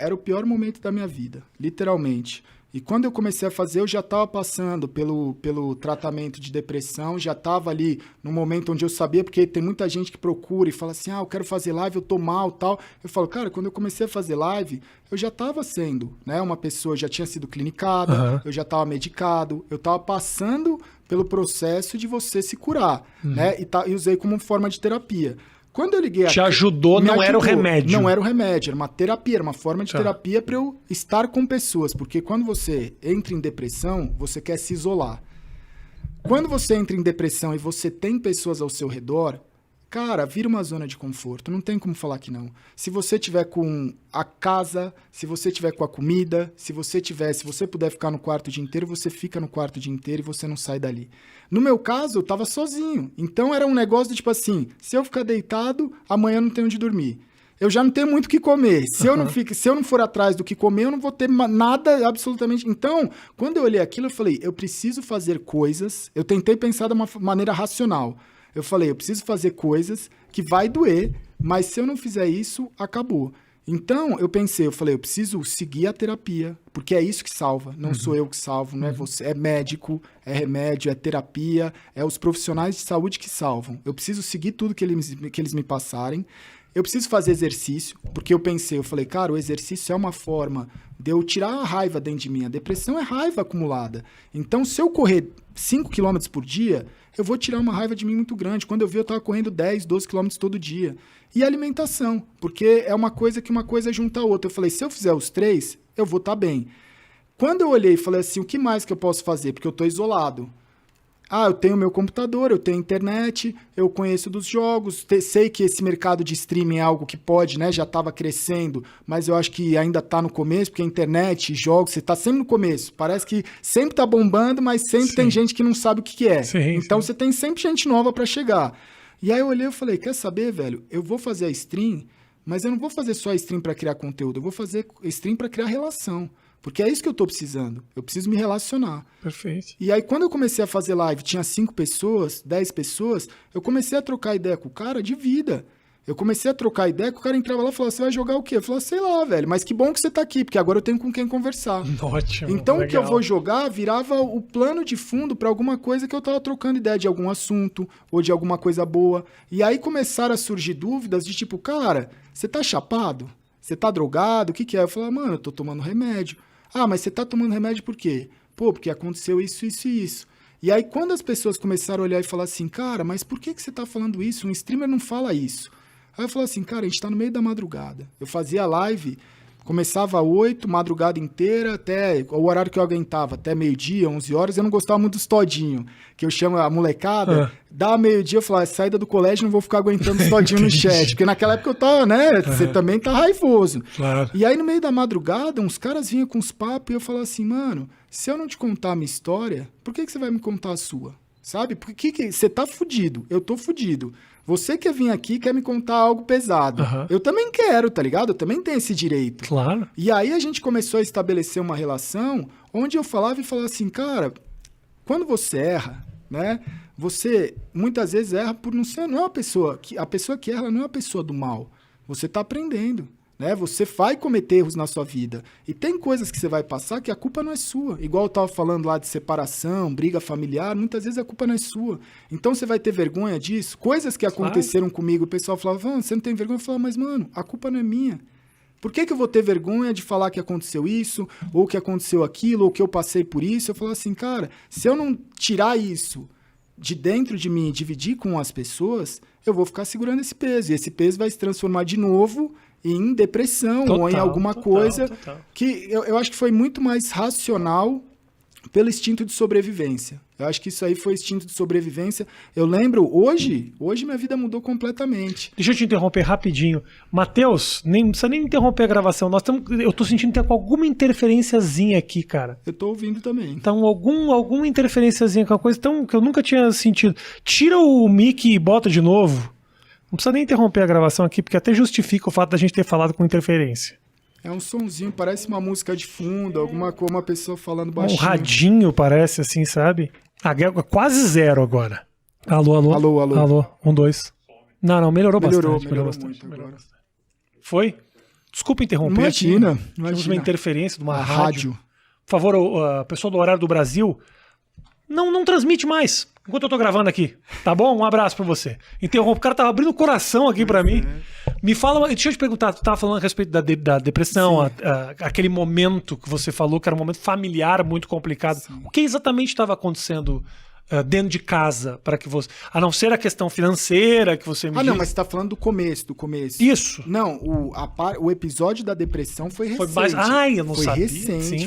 era o pior momento da minha vida, literalmente. E quando eu comecei a fazer, eu já estava passando pelo tratamento de depressão, já estava ali no momento onde eu sabia, porque tem muita gente que procura e fala assim, eu quero fazer live, eu tô mal, tal. Eu falo, cara, quando eu comecei a fazer live, eu já estava sendo, né, uma pessoa, já tinha sido clinicada, eu já estava medicado, eu estava passando pelo processo de você se curar, né, e usei como forma de terapia. Quando eu liguei Te ajudou, não era o remédio. Não era o remédio, era uma terapia, era uma forma de terapia para eu estar com pessoas. Porque quando você entra em depressão, você quer se isolar. Quando você entra em depressão e você tem pessoas ao seu redor, cara, vira uma zona de conforto. Não tem como falar que não. Se você tiver com a casa, se você tiver com a comida, se você puder ficar no quarto o dia inteiro, você fica no quarto o dia inteiro e você não sai dali. No meu caso, eu tava sozinho. Então era um negócio de tipo assim, se eu ficar deitado, amanhã eu não tenho onde dormir. Eu já não tenho muito o que comer. Se eu não for atrás do que comer, eu não vou ter nada absolutamente. Então, quando eu olhei aquilo, eu falei, eu preciso fazer coisas. Eu tentei pensar de uma maneira racional. Eu falei, eu preciso fazer coisas que vai doer, mas se eu não fizer isso, acabou. Então, eu falei, eu preciso seguir a terapia, porque é isso que salva, não sou eu que salvo, não é você, é médico, é remédio, é terapia, é os profissionais de saúde que salvam. Eu preciso seguir tudo que eles me passarem, eu preciso fazer exercício, porque eu falei, cara, o exercício é uma forma de eu tirar a raiva dentro de mim, a depressão é raiva acumulada. Então, se eu correr 5 km por dia, eu vou tirar uma raiva de mim muito grande. Quando eu vi, eu estava correndo 10, 12 km todo dia. E a alimentação, porque é uma coisa que uma coisa junta a outra. Eu falei, se eu fizer os 3, eu vou estar bem. Quando eu olhei e falei assim, o que mais que eu posso fazer? Porque eu estou isolado. Eu tenho meu computador, eu tenho internet, eu conheço dos jogos, sei que esse mercado de streaming é algo que pode, né, já estava crescendo, mas eu acho que ainda está no começo, porque a internet, jogos, você está sempre no começo. Parece que sempre está bombando, mas sempre tem gente que não sabe o que é. Então você tem sempre gente nova para chegar. E aí eu olhei e falei, quer saber, velho, eu vou fazer a stream, mas eu não vou fazer só a stream para criar conteúdo, eu vou fazer stream para criar relação. Porque é isso que eu tô precisando. Eu preciso me relacionar. Perfeito. E aí, quando eu comecei a fazer live, tinha 5 pessoas, 10 pessoas, eu comecei a trocar ideia com o cara de vida. Eu comecei a trocar ideia, que o cara entrava lá e falava, você vai jogar o quê? Eu falava, sei lá, velho, mas que bom que você tá aqui, porque agora eu tenho com quem conversar. Ótimo. Então, legal. O que eu vou jogar virava o plano de fundo para alguma coisa que eu tava trocando ideia de algum assunto, ou de alguma coisa boa. E aí começaram a surgir dúvidas de tipo, cara, você tá chapado? Você tá drogado? O que é? Eu falava, mano, eu tô tomando remédio. Mas você tá tomando remédio por quê? Pô, porque aconteceu isso, isso e isso. E aí, quando as pessoas começaram a olhar e falar assim, cara, mas por que você tá falando isso? Um streamer não fala isso. Aí eu falei assim, cara, a gente tá no meio da madrugada. Eu fazia live, começava às 8, madrugada inteira, até o horário que eu aguentava, até meio-dia, 11 horas. Eu não gostava muito dos todinho, que eu chamo a molecada. Dá meio-dia, eu falava, saída do colégio, não vou ficar aguentando os todinho no chat. Porque naquela época eu tava, né, você também tá raivoso. Claro. E aí, no meio da madrugada, uns caras vinham com os papos e eu falava assim, mano, se eu não te contar a minha história, por que você vai me contar a sua? Sabe? Porque você tá fudido, eu tô fudido. Você quer vir aqui, quer me contar algo pesado. Eu também quero, tá ligado? Eu também tenho esse direito. Claro. E aí a gente começou a estabelecer uma relação onde eu falava assim, cara, quando você erra, né? Você muitas vezes erra por não ser, não é uma pessoa que a pessoa que erra não é uma pessoa do mal. Você tá aprendendo. Né? Você vai cometer erros na sua vida. E tem coisas que você vai passar que a culpa não é sua. Igual eu estava falando lá de separação, briga familiar, muitas vezes a culpa não é sua. Então você vai ter vergonha disso. Coisas que aconteceram comigo, o pessoal falava, você não tem vergonha? Eu falava, mas mano, a culpa não é minha. Por que eu vou ter vergonha de falar que aconteceu isso, ou que aconteceu aquilo, ou que eu passei por isso? Eu falava assim, cara, se eu não tirar isso de dentro de mim e dividir com as pessoas, eu vou ficar segurando esse peso. E esse peso vai se transformar de novo em depressão ou em alguma coisa que eu acho que foi muito mais racional pelo instinto de sobrevivência. Eu acho que isso aí foi instinto de sobrevivência. Eu lembro, hoje minha vida mudou completamente. Deixa eu te interromper rapidinho. Matheus, não precisa nem interromper a gravação. Eu tô sentindo que tem alguma interferenciazinha aqui, cara. Eu tô ouvindo também. Então, alguma interferenciazinha, com a coisa que eu nunca tinha sentido. Tira o mic e bota de novo. Não precisa nem interromper a gravação aqui, porque até justifica o fato da gente ter falado com interferência. É um sonzinho, parece uma música de fundo, alguma coisa, uma pessoa falando baixinho. Um radinho parece assim, sabe? Quase zero agora. Alô. Alô, 1, 2. Não, melhorou bastante. Melhorou muito agora. Foi? Desculpa interromper. Imagina. Tivemos uma interferência de uma A rádio. Por favor, o pessoal do Horário do Brasil, não transmite mais enquanto eu tô gravando aqui, tá bom? Um abraço pra você. Interrompe. O cara tava abrindo o coração aqui pra mim. Me fala, deixa eu te perguntar, tu tava falando a respeito da depressão, aquele momento que você falou que era um momento familiar muito complicado. Sim. O que exatamente estava acontecendo dentro de casa para que você... A não ser a questão financeira que você me disse. Não, mas você tá falando do começo. Isso. Não, o episódio da depressão foi recente. Foi eu não sabia.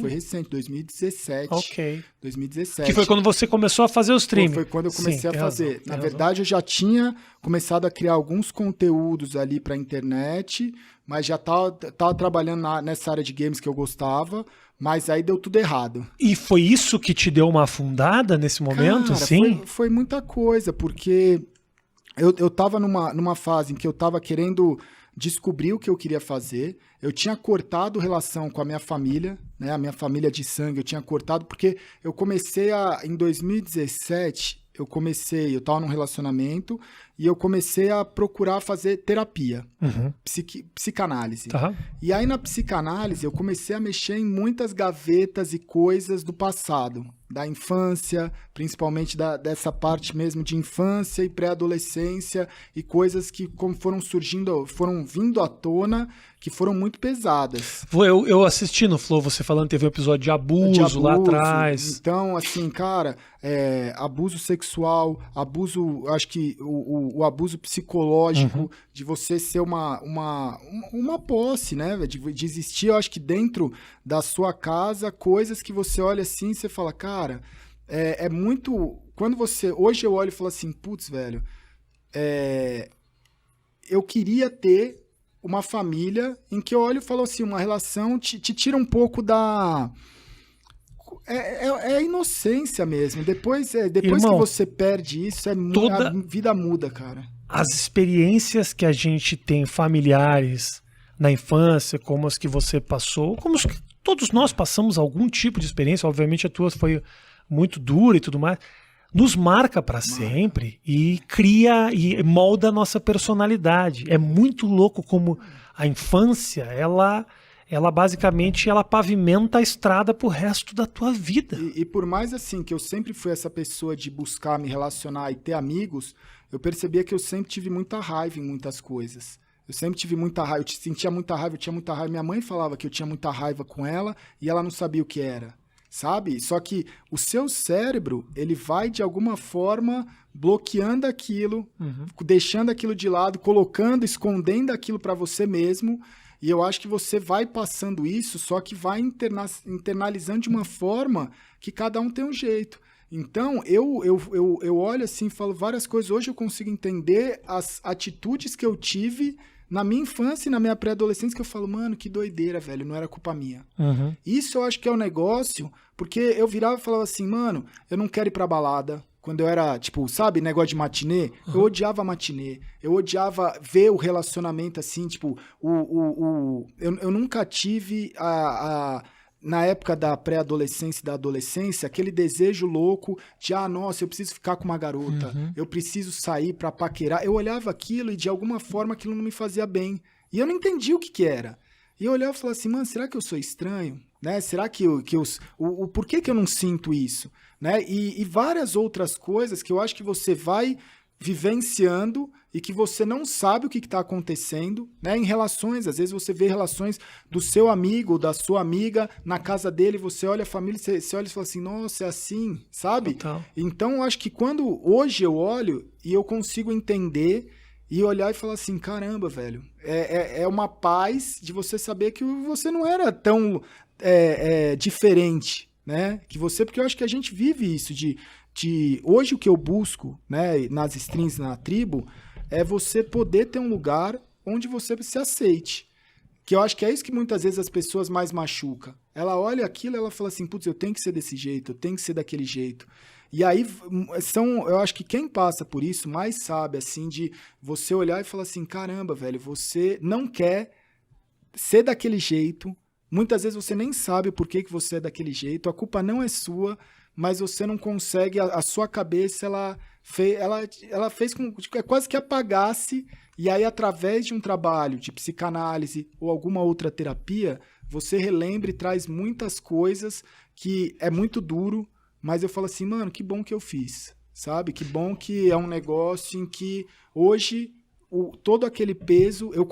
Foi recente, 2017. Ok. 2017. Que foi quando você começou a fazer o streaming. Foi quando eu comecei a fazer. Na verdade, eu já tinha começado a criar alguns conteúdos ali pra internet, mas já tava trabalhando nessa área de games que eu gostava. Mas aí deu tudo errado. E foi isso que te deu uma afundada nesse momento? Cara, sim? Foi muita coisa, porque eu tava numa fase em que eu tava querendo descobrir o que eu queria fazer. Eu tinha cortado relação com a minha família, né? A minha família de sangue, eu tinha cortado, porque eu comecei em 2017, eu tava num relacionamento e eu comecei a procurar fazer terapia, psicanálise. Tá. E aí na psicanálise eu comecei a mexer em muitas gavetas e coisas do passado, da infância, principalmente dessa parte mesmo de infância e pré-adolescência e coisas que como foram vindo à tona, que foram muito pesadas. Eu assisti no Flow você falando que teve um episódio de abuso lá atrás. Então, assim, cara, abuso sexual, acho que o abuso psicológico, de você ser uma posse, né? De existir, eu acho que dentro da sua casa, coisas que você olha assim e você fala, cara, é muito... Hoje eu olho e falo assim, putz, velho, eu queria ter uma família em que eu olho e falo assim, uma relação te tira um pouco da... É a inocência mesmo. Depois Irmão, que você perde isso, a vida muda, cara. As experiências que a gente tem familiares na infância, como as que você passou, como as que todos nós passamos algum tipo de experiência, obviamente a tua foi muito dura e tudo mais, nos marca para sempre e cria e molda a nossa personalidade. É muito louco como a infância, ela basicamente pavimenta a estrada pro resto da tua vida. E por mais assim que eu sempre fui essa pessoa de buscar me relacionar e ter amigos, eu percebia que eu sempre tive muita raiva em muitas coisas. Eu sempre tive muita raiva, eu sentia muita raiva, eu tinha muita raiva. Minha mãe falava que eu tinha muita raiva com ela e ela não sabia o que era. Sabe? Só que o seu cérebro, ele vai de alguma forma bloqueando aquilo, deixando aquilo de lado, escondendo aquilo para você mesmo. E eu acho que você vai passando isso, só que vai internalizando de uma forma que cada um tem um jeito. Então, eu olho assim e falo várias coisas. Hoje eu consigo entender as atitudes que eu tive na minha infância e na minha pré-adolescência, que eu falo, mano, que doideira, velho, não era culpa minha. Isso eu acho que é um negócio, porque eu virava e falava assim, mano, eu não quero ir pra balada. Quando eu era, tipo, sabe, negócio de matinê, eu odiava matinê. Eu odiava ver o relacionamento assim, tipo, eu nunca tive na época da pré-adolescência e da adolescência, aquele desejo louco de, nossa, eu preciso ficar com uma garota, eu preciso sair pra paquerar. Eu olhava aquilo e, de alguma forma, aquilo não me fazia bem. E eu não entendia o que era. E eu olhava e falava assim, mano, será que eu sou estranho? Né? Será que por que eu não sinto isso? Né? E várias outras coisas que eu acho que você vai vivenciando e que você não sabe o que está acontecendo, né? Em relações, às vezes você vê relações do seu amigo, da sua amiga, na casa dele, você olha a família, você olha e fala assim, nossa, é assim, sabe? Total. Então, eu acho que hoje eu olho e eu consigo entender e olhar e falar assim, caramba, velho, é uma paz de você saber que você não era tão diferente, né? Porque eu acho que a gente vive isso hoje o que eu busco, né, nas streams, na tribo, é você poder ter um lugar onde você se aceite. Que eu acho que é isso que muitas vezes as pessoas mais machucam. Ela olha aquilo e ela fala assim, putz, eu tenho que ser desse jeito, eu tenho que ser daquele jeito. E aí, eu acho que quem passa por isso mais sabe, assim, de você olhar e falar assim, caramba, velho, você não quer ser daquele jeito. Muitas vezes você nem sabe o porquê que você é daquele jeito, a culpa não é sua, mas você não consegue, a sua cabeça, ela fez com que quase que apagasse, e aí através de um trabalho de psicanálise ou alguma outra terapia, você relembra e traz muitas coisas que é muito duro, mas eu falo assim, mano, que bom que eu fiz, sabe? Que bom que é um negócio em que hoje todo aquele peso, eu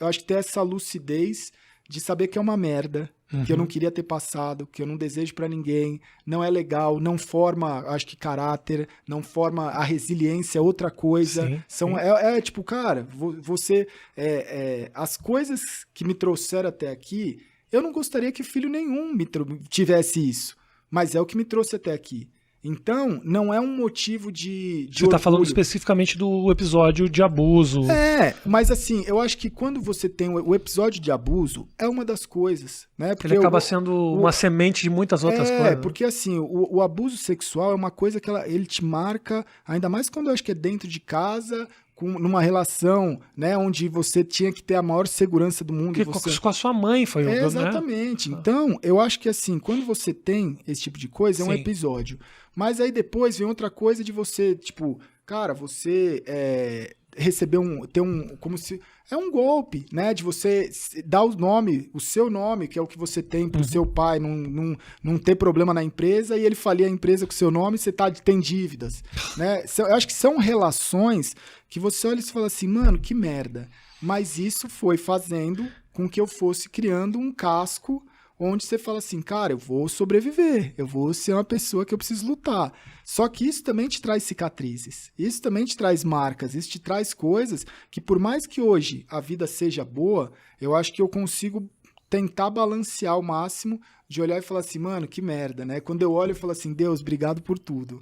acho que ter essa lucidez de saber que é uma merda, que eu não queria ter passado, que eu não desejo pra ninguém, não é legal, não forma, acho que caráter, não forma a resiliência, é outra coisa. Sim. Tipo, cara, você... as coisas que me trouxeram até aqui, eu não gostaria que filho nenhum tivesse isso, mas é o que me trouxe até aqui. Então, não é um motivo de Você está falando especificamente do episódio de abuso. Mas assim, eu acho que quando você tem o episódio de abuso, é uma das coisas, né? Porque ele acaba sendo uma semente de muitas outras coisas. Porque assim, o abuso sexual é uma coisa que ele te marca, ainda mais quando eu acho que é dentro de casa, numa relação, né, onde você tinha que ter a maior segurança do mundo. Com a sua mãe foi um... Exatamente. Né? Então, eu acho que assim, quando você tem esse tipo de coisa, é um episódio. Mas aí depois vem outra coisa de você, tipo, cara, você receber como se... É um golpe, né? De você dar o seu nome, que é o que você tem pro seu pai, não ter problema na empresa, e ele falir a empresa com o seu nome e você tem dívidas, né? Eu acho que são relações que você olha e fala assim, mano, que merda. Mas isso foi fazendo com que eu fosse criando um casco onde você fala assim, cara, eu vou sobreviver, eu vou ser uma pessoa que eu preciso lutar. Só que isso também te traz cicatrizes, isso também te traz marcas, isso te traz coisas que por mais que hoje a vida seja boa, eu acho que eu consigo tentar balancear ao máximo de olhar e falar assim, mano, que merda, né? Quando eu olho, eu falo assim, Deus, obrigado por tudo.